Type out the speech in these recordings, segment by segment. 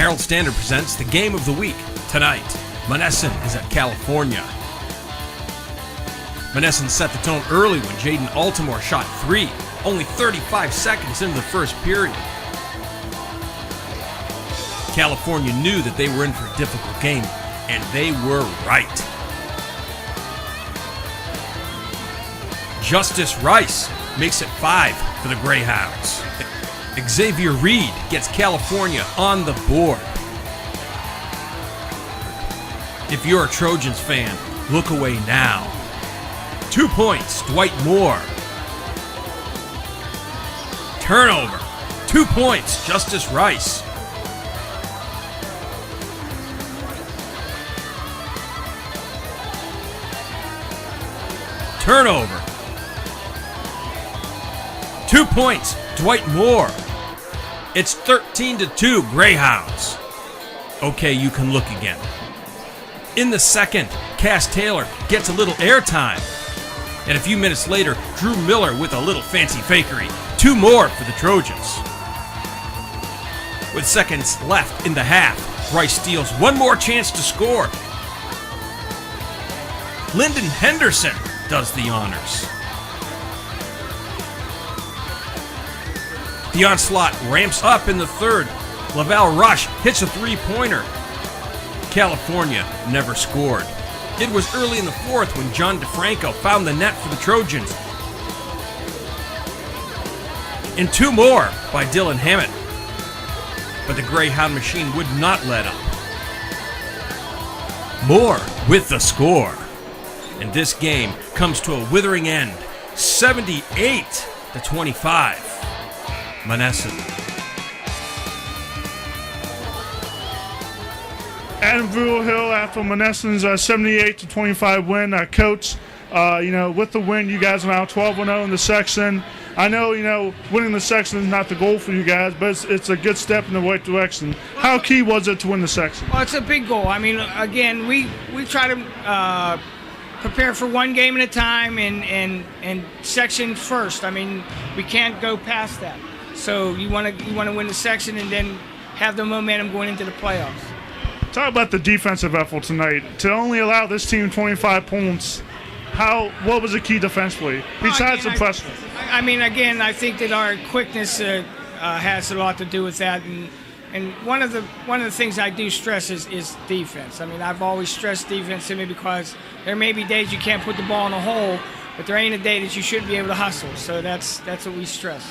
Herald Standard presents the game of the week. Tonight, Monessen is at California. Monessen set the tone early when Jaden Altimore shot three, only 35 seconds into the first period. California knew that they were in for a difficult game, and they were right. Justice Rice makes it 5 for the Greyhounds. Xavier Reed gets California on the board. If you're a Trojans fan, look away now. 2 points, Dwight Moore. Turnover, 2 points, Justice Rice. Turnover, 2 points, Dwight Moore. It's 13-2 Greyhounds. Okay, you can look again. In the second, Cass Taylor gets a little airtime. And a few minutes later, Drew Miller with a little fancy fakery. 2 more for the Trojans. With seconds left in the half, Rice steals one more chance to score. Lyndon Henderson does the honors. The onslaught ramps up in the third. Laval Rush hits a three-pointer. California never scored. It was early in the fourth when John DeFranco found the net for the Trojans. And 2 more by Dylan Hammett. But the Greyhound machine would not let up. Moore with the score. And this game comes to a withering end. 78-25. Monessen. Adam Hill after Monessen's 78-25 win. Coach, with the win, you guys are now 12-0 in the section. I know, winning the section is not the goal for you guys, but it's a good step in the right direction. How key was it to win the section? Well, it's a big goal. I mean, again, we try to prepare for one game at a time and section first. I mean, we can't go past that. So you want to win the section and then have the momentum going into the playoffs. Talk about the defensive effort tonight. To only allow this team 25 points, what was the key defensively? Besides the pressure. I mean, again, I think that our quickness has a lot to do with that. And one of the things I do stress is defense. I mean, I've always stressed defense simply because there may be days you can't put the ball in a hole, but there ain't a day that you shouldn't be able to hustle. So that's what we stress.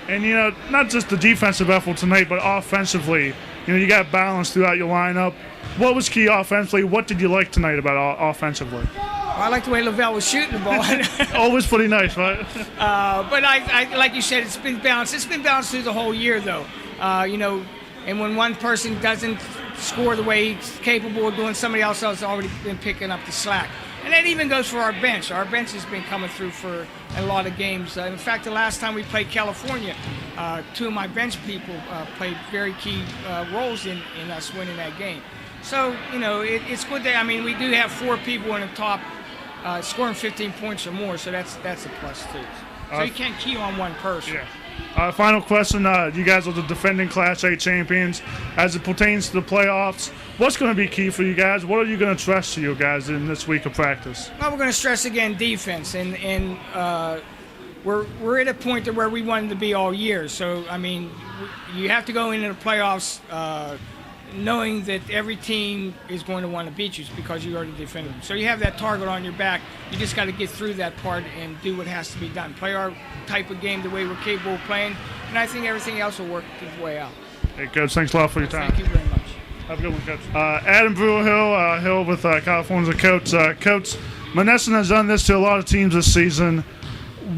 And, not just the defensive effort tonight, but offensively. You got balance throughout your lineup. What was key offensively? What did you like tonight about offensively? Well, I like the way Lavelle was shooting the ball. Always pretty nice, right? But I like you said, it's been balanced. It's been balanced through the whole year, though. And when one person doesn't score the way he's capable of doing, somebody else has already been picking up the slack. And that even goes for our bench. Our bench has been coming through for a lot of games. In fact, the last time we played California, 2 of my bench people played very key roles in us winning that game. So, it's good that, we do have 4 people in the top scoring 15 points or more, so that's a plus, too. So you can't key on one person. Yeah. Final question. You guys are the defending Class A champions. As it pertains to the playoffs, what's going to be key for you guys? What are you going to stress to you guys in this week of practice? Well, we're going to stress, again, defense. And we're at a point to where we wanted to be all year. So, you have to go into the playoffs knowing that every team is going to want to beat you because you already defended them. So you have that target on your back. You just got to get through that part and do what has to be done. Play our type of game the way we're capable of playing, and I think everything else will work its way out. Hey, Coach, thanks a lot for your time. Thank you very much. Have a good one, Coach. Adam Hill with California's Coach. Coach, Monessen has done this to a lot of teams this season.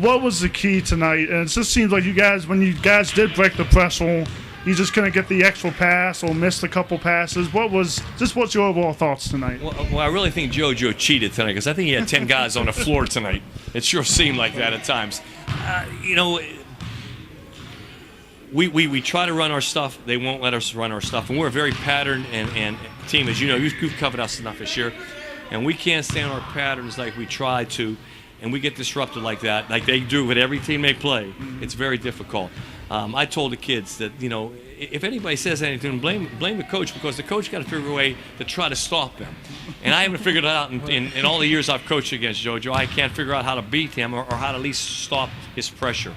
What was the key tonight? And it just seems like when you guys did break the pressure, you just couldn't get the extra pass or missed a couple passes. What's your overall thoughts tonight? Well, I really think JoJo cheated tonight because I think he had 10 guys on the floor tonight. It sure seemed like that at times. We try to run our stuff. They won't let us run our stuff. And we're a very patterned and team. As you know, you've covered us enough this year. And we can't stand our patterns like we try to. And we get disrupted like that, like they do with every team they play. It's very difficult. I told the kids that, if anybody says anything, blame the coach, because the coach got to figure a way to try to stop them. And I haven't figured it out in all the years I've coached against JoJo. I can't figure out how to beat him or how to at least stop his pressure.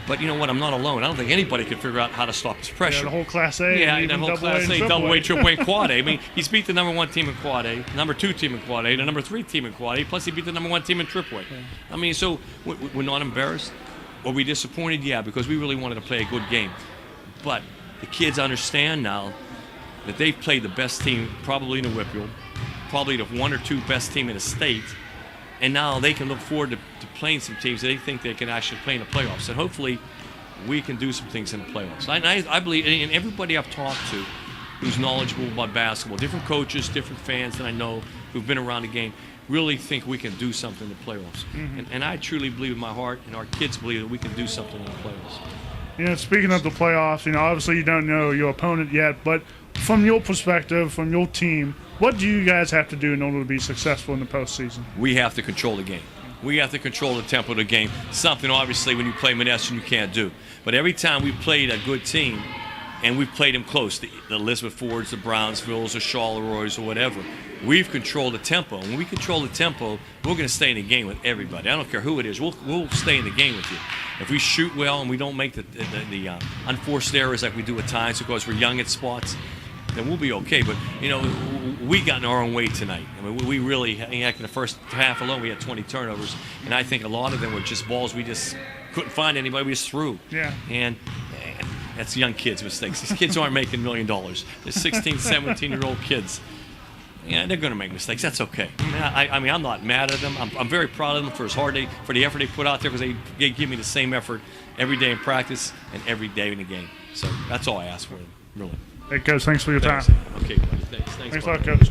But you know what? I'm not alone. I don't think anybody can figure out how to stop his pressure. Yeah, the whole Class A. Yeah, the whole Class A, double A, triple A, and quad A. I mean, he's beat the number 1 team in quad A, number 2 team in quad A, the number 3 team in quad A, plus he beat the number 1 team in triple A. Yeah. I mean, so we're not embarrassed. Were we disappointed? Yeah, because we really wanted to play a good game. But the kids understand now that they've played the best team probably in the Whitfield, probably the 1 or 2 best team in the state, and now they can look forward to playing some teams that they think they can actually play in the playoffs. And hopefully we can do some things in the playoffs. I believe, and everybody I've talked to who's knowledgeable about basketball, different coaches, different fans that I know who've been around the game, really think we can do something in the playoffs. Mm-hmm. And I truly believe in my heart, and our kids believe that we can do something in the playoffs. Speaking of the playoffs, obviously you don't know your opponent yet, but from your perspective, from your team, what do you guys have to do in order to be successful in the postseason? We have to control the game. We have to control the tempo of the game. Something, obviously, when you play Monessen, you can't do. But every time we played a good team, and we've played them close, the Elizabeth Fords, the Brownsvilles, the Charleroi, or whatever, we've controlled the tempo. When we control the tempo, we're going to stay in the game with everybody. I don't care who it is. We'll stay in the game with you. If we shoot well and we don't make the unforced errors like we do at times because we're young at spots, then we'll be okay. But, we got in our own way tonight. I mean, we really, heck, in the first half alone, we had 20 turnovers. And I think a lot of them were just balls we just couldn't find anybody. We just threw. Yeah. And that's young kids' mistakes. These kids aren't making $1 million. They're 16, 17-year-old kids. Yeah, they're going to make mistakes. That's okay. I mean, I'm not mad at them. I'm very proud of them for the effort they put out there, because they give me the same effort every day in practice and every day in the game. So that's all I ask for them, really. Hey, Coach, thanks for your time. Okay, buddy. Thanks a lot, Coach.